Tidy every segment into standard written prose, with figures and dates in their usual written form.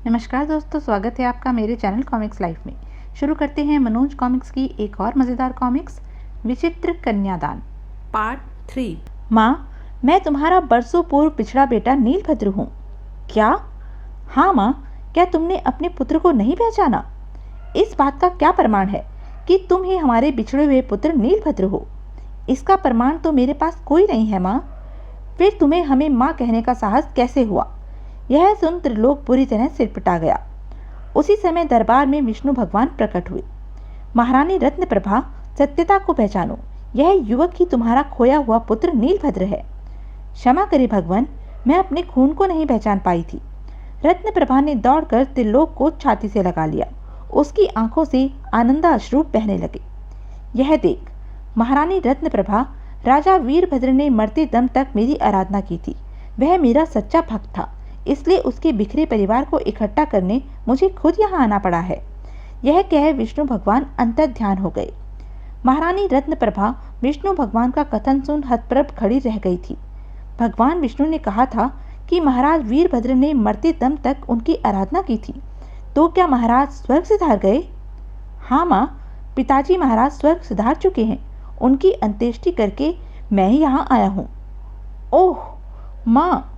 नमस्कार दोस्तों, स्वागत है आपका मेरे चैनल कॉमिक्स लाइफ में। शुरू करते हैं मनोज कॉमिक्स की एक और मज़ेदार कॉमिक्स, विचित्र कन्यादान पार्ट 3। माँ, मैं तुम्हारा बरसों पूर्व पिछड़ा बेटा नीलभद्र हूँ। क्या? हाँ माँ, क्या तुमने अपने पुत्र को नहीं पहचाना? इस बात का क्या प्रमाण है कि तुम ही हमारे बिछड़े हुए पुत्र नीलभद्र हो? इसका प्रमाण तो मेरे पास कोई नहीं है माँ। फिर तुम्हें हमें माँ कहने का साहस कैसे हुआ? यह सुन त्रिलोक पूरी तरह सिरपिटा गया। उसी समय दरबार में विष्णु भगवान प्रकट हुए। महारानी रत्नप्रभा, सत्यता को पहचानो, यह युवक ही तुम्हारा खोया हुआ पुत्र नीलभद्र है। क्षमा करें भगवान, मैं अपने खून को नहीं पहचान पाई थी। रत्नप्रभा ने दौड़कर त्रिलोक को छाती से लगा लिया। उसकी आंखों से आनंदाश्रु बहने लगे। यह देख महारानी रत्नप्रभा, राजा वीरभद्र ने मरते दम तक मेरी आराधना की थी। वह मेरा सच्चा भक्त था, इसलिए उसके बिखरे परिवार को इकट्ठा करने मुझे खुद यहाँ आना पड़ा है। यह कह विष्णु भगवान अंतर ध्यान हो गए। महारानी रत्नप्रभा विष्णु भगवान का कथन सुन हतप्रभ खड़ी रह गई थी। भगवान विष्णु ने कहा था कि महाराज वीरभद्र ने मरते दम तक उनकी आराधना की थी, तो क्या महाराज स्वर्ग सिधार गए? हाँ माँ, पिताजी महाराज स्वर्ग सिधार चुके हैं। उनकी अंत्येष्टि करके मैं यहाँ आया हूँ। ओह माँ!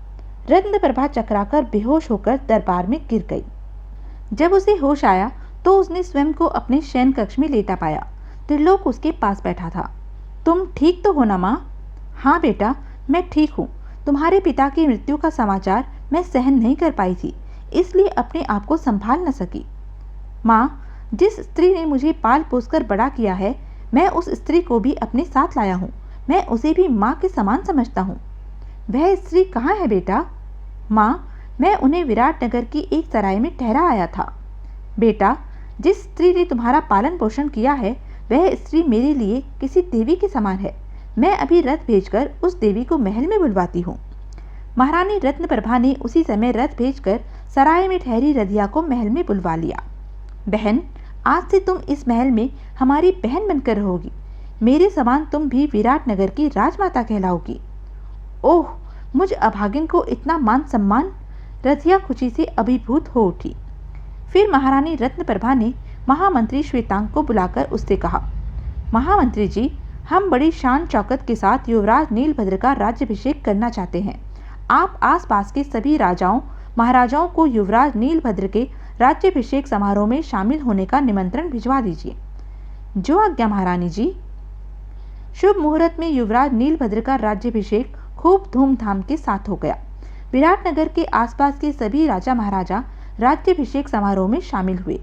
रत्नप्रभा चकराकर बेहोश होकर दरबार में गिर गई। जब उसे होश आया तो उसने स्वयं को अपने शयन कक्ष में लेटा पाया। त्रिलोक उसके पास बैठा था। तुम ठीक तो हो ना माँ? हाँ बेटा, मैं ठीक हूँ। तुम्हारे पिता की मृत्यु का समाचार मैं सहन नहीं कर पाई थी, इसलिए अपने आप को संभाल न सकी। माँ, जिस स्त्री ने मुझे पाल पोसकर बड़ा किया है, मैं उस स्त्री को भी अपने साथ लाया हूँ। मैं उसे भी माँ के समान समझता हूँ। वह स्त्री कहाँ है बेटा? माँ, मैं उन्हें विराट नगर की एक सराय में ठहरा आया था। बेटा, जिस स्त्री ने तुम्हारा पालन पोषण किया है, वह स्त्री मेरे लिए किसी देवी के समान है। मैं अभी रथ भेजकर उस देवी को महल में बुलवाती हूँ। महारानी रत्नप्रभा ने उसी समय रथ भेजकर सराय में ठहरी रधिया को महल में बुलवा लिया। बहन, आज से तुम इस महल में हमारी बहन बनकर रहोगी। मेरे समान तुम भी विराट नगर की राजमाता कहलाओगी। ओह, मुझ अभागिन को इतना मान सम्मान! रथिया खुशी से अभिभूत हो उठी। फिर महारानी रत्नप्रभा ने महामंत्री श्वेतांग को बुलाकर उससे कहा, महामंत्री जी, हम बड़ी शान शौकत के साथ युवराज नीलभद्र का राज्याभिषेक करना चाहते हैं। आप आसपास के सभी राजाओं महाराजाओं को युवराज नीलभद्र के राज्याभिषेक समारोह में शामिल होने का निमंत्रण भिजवा दीजिए। जो आज्ञा महारानी जी। शुभ मुहूर्त में युवराज नीलभद्र का राज्याभिषेक खूब धूमधाम के साथ हो गया। विराटनगर के आसपास के सभी राजा महाराजा राज्याभिषेक समारोह में शामिल हुए।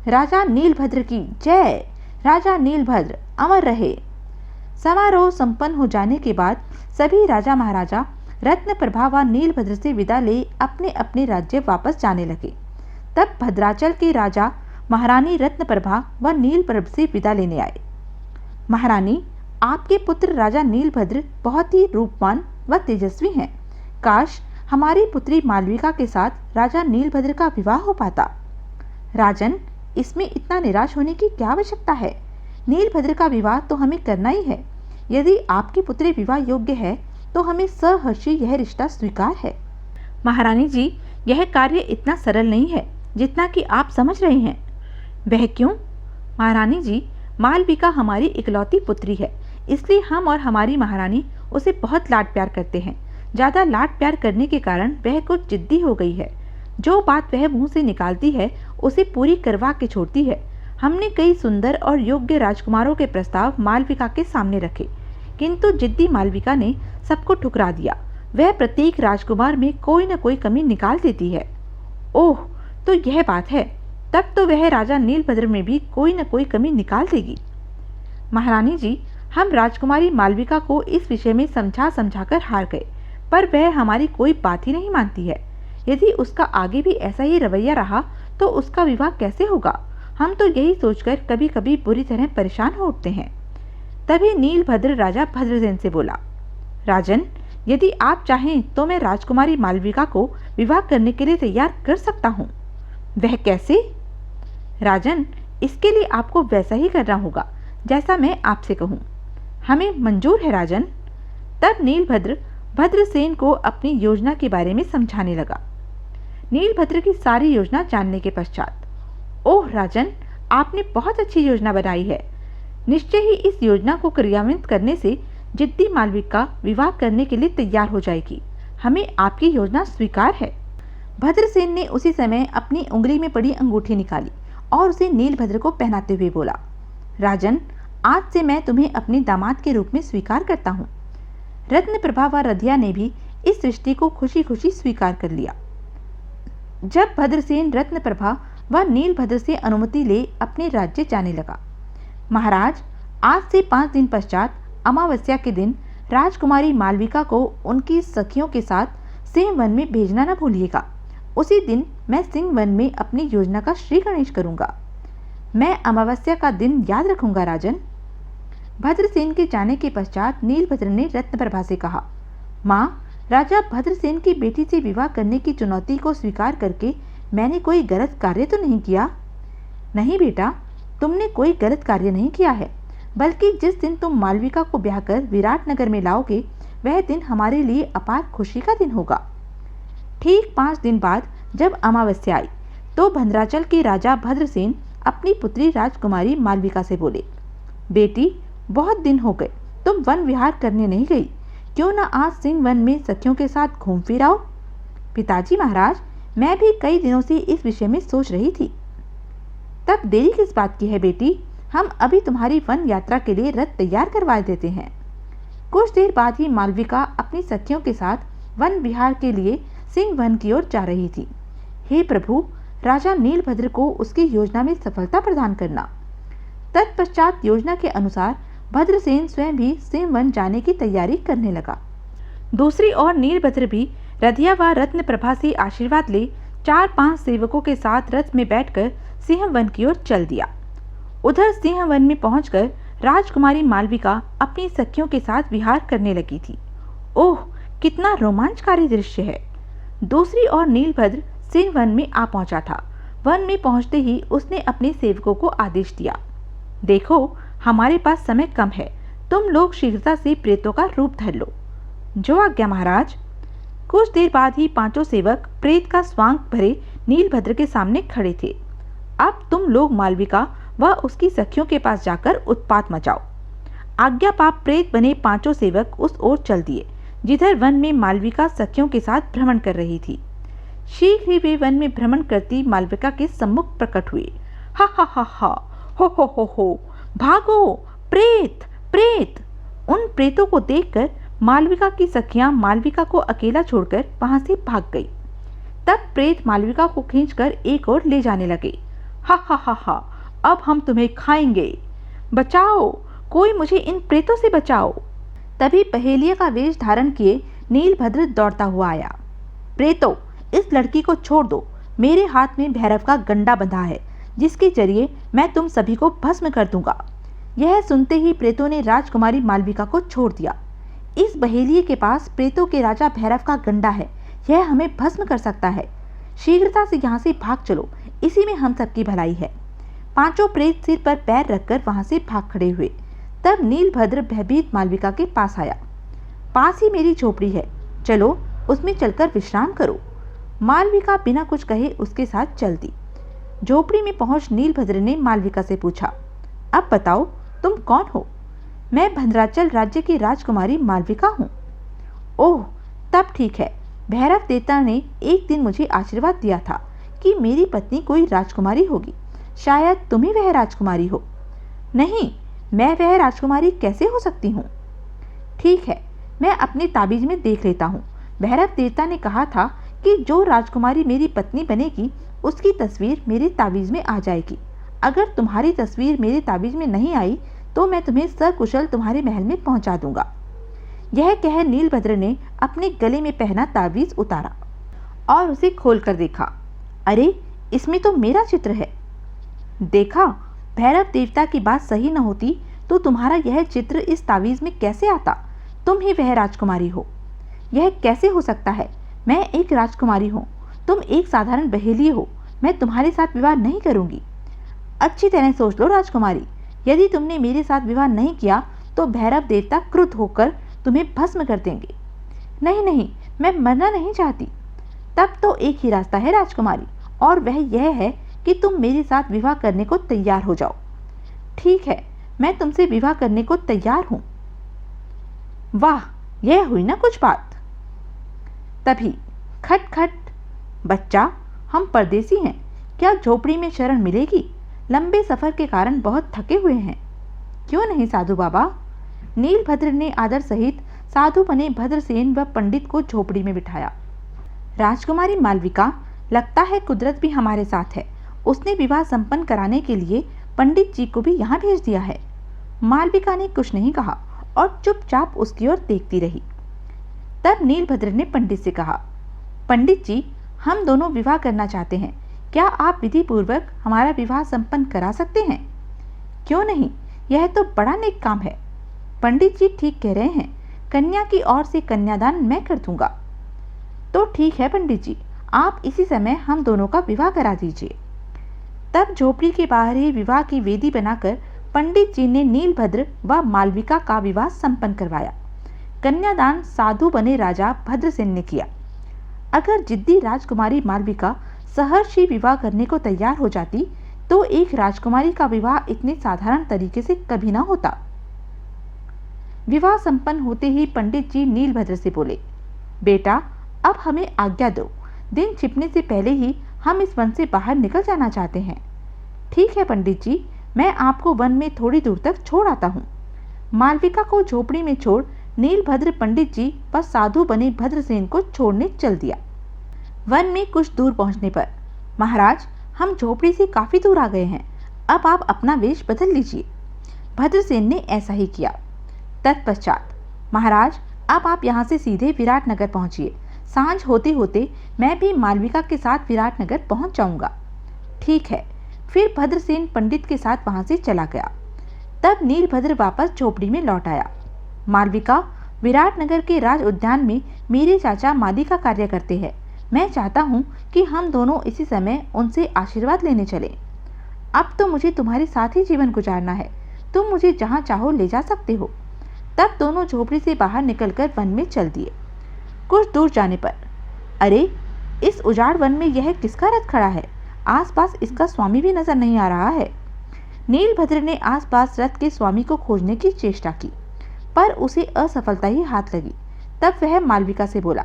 राजा नीलभद्र की जय! राजा नीलभद्र अमर रहे! समारोह संपन्न हो जाने के बाद सभी राजा महाराजा रत्नप्रभा व नीलभद्र से विदा ले अपने अपने राज्य वापस जाने लगे। तब भद्राचल के राजा महारानी रत्नप्रभा व नीलभद्र से विदा लेने आए। महारानी, आपके पुत्र राजा नीलभद्र बहुत ही रूपवान व तेजस्वी हैं। काश हमारी पुत्री मालविका के साथ राजा नीलभद्र का विवाह हो पाता। राजन, इसमें इतना निराश होने की क्या आवश्यकता है? नीलभद्र का विवाह तो हमें करना ही है। यदि आपकी पुत्री विवाह योग्य है तो हमें सहर्षि यह रिश्ता स्वीकार है। महारानी जी, यह कार्य इतना सरल नहीं है जितना कि आप समझ रहे हैं। वह क्यों? महारानी जी, मालविका हमारी इकलौती पुत्री है, इसलिए हम और हमारी महारानी उसे बहुत लाड प्यार करते हैं। ज़्यादा लाड प्यार करने के कारण वह कुछ जिद्दी हो गई है। जो बात वह मुंह से निकालती है उसे पूरी करवा के छोड़ती है। हमने कई सुंदर और योग्य राजकुमारों के प्रस्ताव मालविका के सामने रखे, किंतु जिद्दी मालविका ने सबको ठुकरा दिया। वह प्रत्येक राजकुमार में कोई न कोई कमी निकाल देती है। ओह, तो यह बात है। तब तो वह राजा नीलभद्र में भी कोई न कोई कमी निकाल देगी। महारानी जी, हम राजकुमारी मालविका को इस विषय में समझाकर हार गए, पर वह हमारी कोई बात ही नहीं मानती है। यदि उसका आगे भी ऐसा ही रवैया रहा तो उसका विवाह कैसे होगा? हम तो यही सोचकर कभी कभी बुरी तरह परेशान हो उठते हैं। तभी नीलभद्र राजा भद्रसेन से बोला, राजन, यदि आप चाहें तो मैं राजकुमारी मालविका को विवाह करने के लिए तैयार कर सकता हूँ। वह कैसे? राजन, इसके लिए आपको वैसा ही करना होगा जैसा मैं आपसे कहूँ। हमें मंजूर है राजन। तब नीलभद्र भद्रसेन को अपनी योजना के बारे में समझाने लगा। नीलभद्र की सारी योजना जानने के पश्चात। ओह राजन, आपने बहुत अच्छी योजना बनाई है। निश्चय ही इस योजना को क्रियान्वित करने से जिद्दी मालविका विवाह करने के लिए तैयार हो जाएगी। हमें आपकी योजना स्वीकार है। भद्रसेन ने उसी समय अपनी उंगली में पड़ी अंगूठी निकाली और उसे नीलभद्र को पहनाते हुए बोला, राजन, आज से मैं तुम्हें अपने दामाद के रूप में स्वीकार करता हूँ। रत्नप्रभा व रधिया ने भी इस रिश्ते को खुशी खुशी स्वीकार कर लिया। जब भद्रसेन रत्नप्रभा व नीलभद्र से अनुमति ले अपने राज्य जाने लगा। महाराज, आज से 5 दिन पश्चात अमावस्या के दिन राजकुमारी मालविका को उनकी सखियों के साथ सिंह वन में भेजना न भूलिएगा। उसी दिन मैं सिंह वन में अपनी योजना का श्री गणेश करूंगा। मैं अमावस्या का दिन याद रखूंगा राजन। भद्रसेन के जाने के पश्चात नीलभद्र ने रत्नप्रभा से कहा, माँ, राजा भद्रसेन की बेटी से विवाह करने की चुनौती को स्वीकार करके मैंने कोई गलत कार्य तो नहीं किया? नहीं बेटा, तुमने कोई गलत कार्य नहीं किया है, बल्कि जिस दिन तुम मालविका को ब्याह कर विराटनगर में लाओगे वह दिन हमारे लिए अपार खुशी का दिन होगा। ठीक 5 दिन बाद जब अमावस्या आई तो भद्राचल के राजा भद्रसेन अपनी पुत्री राजकुमारी मालविका से बोले, बेटी, बहुत दिन हो गए तुम वन विहार करने नहीं गई, क्यों ना आज सिंह वन में सखियों के साथ घूम फिर आओ। पिताजी महाराज, मैं भी कई दिनों से इस विषय में सोच रही थी। तब देरी किस बात की है बेटी, हम अभी तुम्हारी वन यात्रा के लिए रथ तैयार करवा देते हैं। कुछ देर बाद ही मालविका अपनी सखियों के साथ वन विहार के लिए सिंह वन की ओर जा रही थी। हे प्रभु, राजा नीलभद्र को उसकी योजना में सफलता प्रदान करना। तत्पश्चात योजना के अनुसार भद्रसेन स्वयं भी सिंह वन जाने की तैयारी करने लगा। दूसरी ओर नीलभद्र भी रधिया व रत्नप्रभा से आशीर्वाद ले 4-5 सेवकों के साथ रथ में बैठकर सिंह वन की ओर चल दिया। उधर सिंह वन में पहुंचकर राजकुमारी मालविका अपनी सखियों के साथ विहार करने लगी थी। ओह, कितना रोमांचकारी दृश्य है। दूसरी ओर नीलभद्र सिंह वन में आ पहुंचा था। वन में पहुंचते ही उसने अपने सेवकों को आदेश दिया, देखो, हमारे पास समय कम है, तुम लोग शीघ्रता से प्रेतों का रूप धर लो। जो आज्ञा महाराज। कुछ देर बाद ही 5 सेवक प्रेत का स्वांग भरे नीलभद्र के सामने खड़े थे। अब तुम लोग मालविका व उसकी सखियों के पास जाकर उत्पात मचाओ। आज्ञा पाप प्रेत बने 5 सेवक उस ओर चल दिए जिधर वन में मालविका सखियों के साथ भ्रमण कर रही थी। शीघ्र ही वे वन में भ्रमण करती मालविका के सम्मुख प्रकट हुए। हा हा हा हा, हो, भागो, प्रेत, प्रेत। उन प्रेतों को देखकर मालविका की सखियां मालविका को अकेला छोड़कर वहां से भाग गई। तब प्रेत मालविका को खींचकर एक ओर ले जाने लगे। हा हा हा हा, अब हम तुम्हें खाएंगे, बचाओ, कोई मुझे इन प्रेतों से बचाओ। तभी पहेलिया का वेश धारण किए नीलभद्र दौड़ता हुआ आया। प्रेतों, इस लड़की को छोड़ दो, मेरे हाथ में भैरव का गंडा बंधा है जिसके जरिए मैं तुम सभी को भस्म कर दूंगा। यह सुनते ही प्रेतों ने राजकुमारी मालविका को छोड़ दिया। इस बहेलिए के पास प्रेतों के राजा भैरव का गंडा है, यह हमें भस्म कर सकता है। शीघ्रता से यहाँ से भाग चलो, इसी में हम सबकी भलाई है। 5 प्रेत सिर पर पैर रखकर वहां से भाग खड़े हुए। तब नीलभद्र भयभीत मालविका के पास आया। पास ही मेरी झोपड़ी है, चलो उसमें चलकर विश्राम करो। मालविका बिना कुछ कहे उसके साथ चल दी। झोपड़ी में पहुंच नीलभद्र ने मालविका से पूछा, अब बताओ तुम कौन हो? मैं भद्राचल राज्य की राजकुमारी मालविका हूँ। ओह, तब ठीक है। भैरव देवता ने एक दिन मुझे आशीर्वाद दिया था कि मेरी पत्नी कोई राजकुमारी होगी। शायद तुम ही वह राजकुमारी हो। नहीं, मैं वह राजकुमारी कैसे हो सकती हूँ? ठीक है, मैं अपने ताबीज में देख लेता हूँ। भैरव देवता ने कहा था कि जो राजकुमारी मेरी पत्नी बनेगी उसकी तस्वीर मेरे ताबीज में आ जाएगी। अगर तुम्हारी तस्वीर मेरे ताबीज में नहीं आई तो मैं तुम्हें सकुशल तुम्हारे महल में पहुंचा दूंगा। यह कह नीलभद्र ने अपने गले में पहना ताबीज उतारा और उसे खोलकर देखा। अरे, इसमें तो मेरा चित्र है। देखा, भैरव देवता की बात सही न होती तो तुम्हारा यह चित्र इस ताबीज में कैसे आता? तुम ही वह राजकुमारी हो। यह कैसे हो सकता है? मैं एक राजकुमारी हूँ, तुम एक साधारण बहेलिए हो। मैं तुम्हारे साथ विवाह नहीं करूंगी। अच्छी तरह सोच लो राजकुमारी, यदि तुमने मेरे साथ विवाह नहीं किया तो भैरव देवता क्रुद्ध होकर तुम्हें भस्म कर देंगे। नहीं नहीं, मैं मरना नहीं चाहती। तब तो एक ही रास्ता है राजकुमारी, और वह यह है कि तुम मेरे साथ विवाह करने को तैयार हो जाओ। ठीक है, मैं तुमसे विवाह करने को तैयार हूं। वाह, यह हुई ना कुछ बात। तभी खट खट। बच्चा, हम परदेसी हैं, क्या झोपड़ी में शरण मिलेगी? लंबे सफर के कारण बहुत थके हुए हैं। क्यों नहीं साधु बाबा। नीलभद्र ने आदर सहित साधु बने भद्रसेन व पंडित को झोपड़ी में बिठाया। राजकुमारी मालविका, लगता है कुदरत भी हमारे साथ है। उसने विवाह संपन्न कराने के लिए पंडित जी को भी यहाँ भेज दिया है। मालविका ने कुछ नहीं कहा और चुपचाप उसकी ओर देखती रही। तब नीलभद्र ने पंडित से कहा, पंडित जी, हम दोनों विवाह करना चाहते हैं, क्या आप विधि पूर्वक हमारा विवाह संपन्न करा सकते हैं? क्यों नहीं, यह तो बड़ा नेक काम है। पंडित जी ठीक कह रहे हैं, कन्या की ओर से कन्यादान मैं कर दूंगा। तो ठीक है पंडित जी, आप इसी समय हम दोनों का विवाह करा दीजिए। तब झोपड़ी के बाहर ही विवाह की वेदी बनाकर पंडित जी ने नीलभद्र व मालविका का विवाह संपन्न करवाया। कन्यादान साधु बने राजा भद्रसेन ने किया। अगर जिद्दी राजकुमारी मालविका सहर्ष ही विवाह करने को तैयार हो जाती तो एक राजकुमारी का विवाह इतने साधारण तरीके से कभी ना होता। विवाह संपन्न होते ही पंडित जी नीलभद्र से बोले, बेटा, अब हमें आज्ञा दो, दिन छिपने से पहले ही हम इस वन से बाहर निकल जाना चाहते हैं। ठीक है पंडित जी, मैं आपको वन में थोड़ी दूर तक छोड़ आता हूँ। मालविका को झोपड़ी में छोड़ नीलभद्र पंडित जी व साधु बने भद्रसेन को छोड़ने चल दिया। वन में कुछ दूर पहुंचने पर, महाराज, हम झोपड़ी से काफी दूर आ गए हैं, अब आप अपना वेश बदल लीजिए। भद्रसेन ने ऐसा ही किया। तत्पश्चात, महाराज, अब आप यहाँ से सीधे विराटनगर पहुंचिए। सांझ होते होते मैं भी मालविका के साथ विराटनगर पहुंच जाऊंगा। ठीक है। फिर भद्रसेन पंडित के साथ वहां से चला गया। तब नीलभद्र वापस झोपड़ी में लौट आया। मालविका, विराटनगर के राज उद्यान में मेरे चाचा माली का कार्य करते हैं। मैं चाहता हूँ कि हम दोनों इसी समय उनसे आशीर्वाद लेने चलें। अब तो मुझे तुम्हारे साथ ही जीवन गुजारना है, तुम मुझे जहाँ चाहो ले जा सकते हो। तब दोनों झोपड़ी से बाहर निकलकर वन में चल दिए। कुछ दूर जाने पर, अरे, इस उजाड़ वन में यह किसका रथ खड़ा है? आसपास इसका स्वामी भी नजर नहीं आ रहा है। नीलभद्र ने आसपास रथ के स्वामी को खोजने की चेष्टा की, पर उसे असफलता ही हाथ लगी। तब वह मालविका से बोला,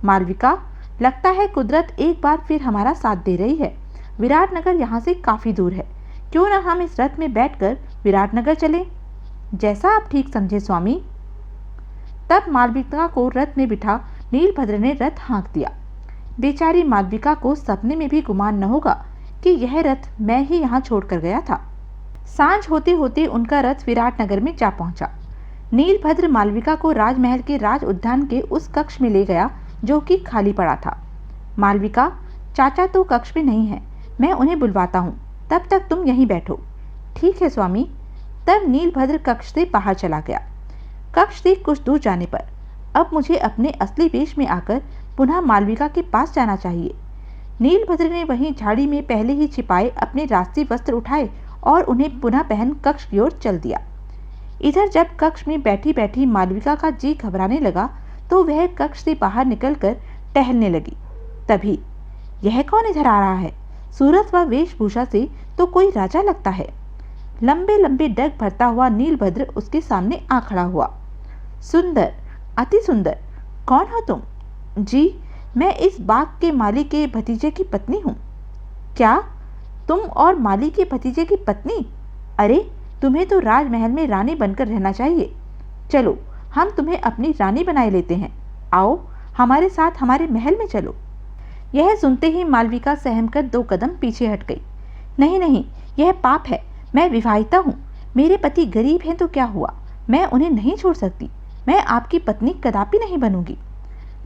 मालविका, लगता है कुदरत एक बार फिर हमारा साथ दे रही है। विराटनगर यहाँ से काफी दूर है, क्यों न हम इस रथ में बैठकर विराटनगर चलें? जैसा आप ठीक समझे स्वामी। तब मालविका को रथ में बिठा नीलभद्र ने रथ हाँक दिया। बेचारी मालविका को सपने में भी गुमान न होगा कि यह रथ मैं ही यहाँ छोड़कर गया था। सांझ होते होते उनका रथ विराटनगर में जा पहुंचा। नीलभद्र मालविका को राजमहल के राज उद्यान के उस कक्ष में ले गया जो कि खाली पड़ा था। मालविका, चाचा तो कक्ष में नहीं है, मैं उन्हें बुलवाता हूँ, तब तक तुम यहीं बैठो। ठीक है स्वामी। तब नीलभद्र कक्ष से बाहर चला गया। कक्ष से कुछ दूर जाने पर, अब मुझे अपने असली वेश में आकर पुनः मालविका के पास जाना चाहिए। नीलभद्र ने वहीं झाड़ी में पहले ही छिपाए अपने राष्ट्रीय वस्त्र उठाए और उन्हें पुनः पहन कक्ष की ओर चल दिया। इधर जब कक्ष में बैठी बैठी मालविका का जी घबराने लगा तो वह कक्ष से बाहर निकलकर टहलने लगी। तभी, यह कौन इधर आ रहा है? सूरत व वेशभूषा से तो कोई राजा लगता है। लंबे लंबे डग भरता हुआ नीलभद्र उसके सामने आ खड़ा हुआ। सुंदर, अति सुंदर, कौन हो तुम? जी, मैं इस बाग के माली के भतीजे की पत्नी हूँ। क्या, तुम और माली के भतीजे की पत्नी? अरे, तुम्हें तो राजमहल में रानी बनकर रहना चाहिए। चलो, हम तुम्हें अपनी रानी बनाए लेते हैं। आओ, हमारे साथ हमारे महल में चलो। यह सुनते ही मालविका सहम कर 2 कदम पीछे हट गई। नहीं नहीं, यह पाप है। मैं विवाहिता हूँ, मेरे पति गरीब हैं तो क्या हुआ, मैं उन्हें नहीं छोड़ सकती। मैं आपकी पत्नी कदापि नहीं बनूंगी।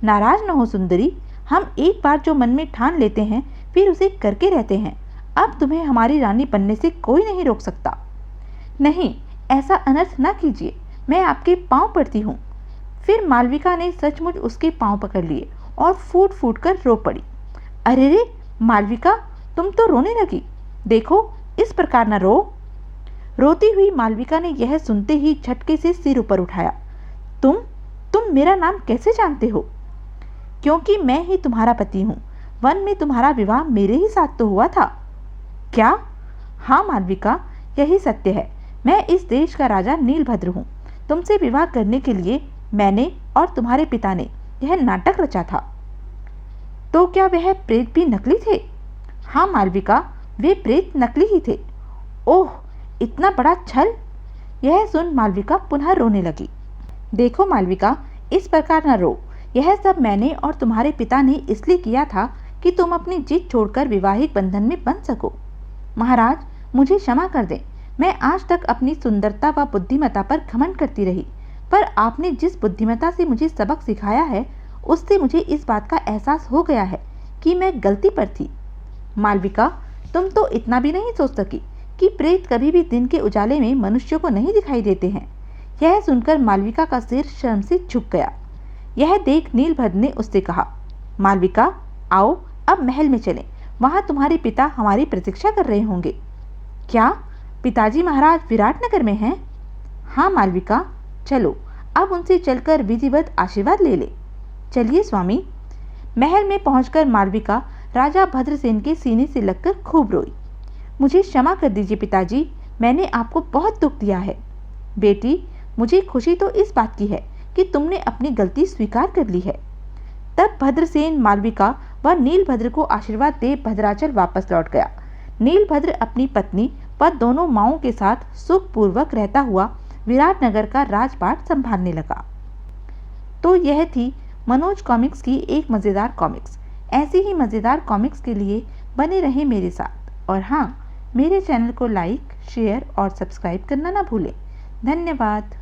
नाराज न हो सुंदरी, हम एक बार जो मन में ठान लेते हैं फिर उसे करके रहते हैं। अब तुम्हें हमारी रानी बनने से कोई नहीं रोक सकता। नहीं, ऐसा अनर्थ न कीजिए, मैं आपके पांव पड़ती हूँ। फिर मालविका ने सचमुच उसके पांव पकड़ लिए और फूट फूट कर रो पड़ी। अरे रे मालविका, तुम तो रोने लगी। देखो, इस प्रकार न रो। रोती हुई मालविका ने यह सुनते ही झटके से सिर ऊपर उठाया। तुम मेरा नाम कैसे जानते हो? क्योंकि मैं ही तुम्हारा पति हूँ। वन में तुम्हारा विवाह मेरे ही साथ तो हुआ था। क्या? हाँ मालविका, यही सत्य है। मैं इस देश का राजा नीलभद्र हूँ। तुमसे विवाह करने के लिए मैंने और तुम्हारे पिता ने यह नाटक रचा था। तो क्या वह प्रेत भी नकली थे? हाँ मालविका, वे प्रेत नकली ही थे। ओह, इतना बड़ा छल! यह सुन मालविका पुनः रोने लगी। देखो मालविका, इस प्रकार न रो। यह सब मैंने और तुम्हारे पिता ने इसलिए किया था कि तुम अपनी जिद छोड़कर वैवाहिक बंधन में बंध सको। महाराज, मुझे क्षमा कर दें। मैं आज तक अपनी सुंदरता व बुद्धिमत्ता पर घमंड करती रही, पर आपने जिस बुद्धिमत्ता से मुझे सबक सिखाया है, उससे मुझे इस बात का एहसास हो गया है कि मैं गलती पर थी। मालविका, तुम तो इतना भी नहीं सोच सकी कि प्रेत कभी भी दिन के उजाले में मनुष्यों को नहीं दिखाई देते हैं। यह सुनकर मालविका का सिर शर्म से झुक गया। यह देख नीलभद्र ने उससे कहा, मालविका, आओ अब महल में चलें। वहां तुम्हारे पिता हमारी प्रतीक्षा कर रहे होंगे। क्या पिताजी महाराज विराटनगर में हैं? हाँ मालविका, चलो अब उनसे चलकर विधिवत आशीर्वाद ले ले। चलिए स्वामी। महल में पहुंचकर मालविका राजा भद्रसेन के सीने से लगकर खूब रोई। मुझे क्षमा कर दीजिए पिताजी, मैंने आपको बहुत दुख दिया है। बेटी, मुझे खुशी तो इस बात की है कि तुमने अपनी गलती स्वीकार कर ली है। तब भद्रसेन मालविका व नीलभद्र को आशीर्वाद दे भद्राचल वापस लौट गया। नीलभद्र अपनी पत्नी व दोनों माओं के साथ सुखपूर्वक रहता हुआ विराटनगर का राजपाट संभालने लगा। तो यह थी मनोज कॉमिक्स की एक मज़ेदार कॉमिक्स। ऐसी ही मज़ेदार कॉमिक्स के लिए बने रहें मेरे साथ। और हाँ, मेरे चैनल को लाइक, शेयर और सब्सक्राइब करना ना भूलें। धन्यवाद।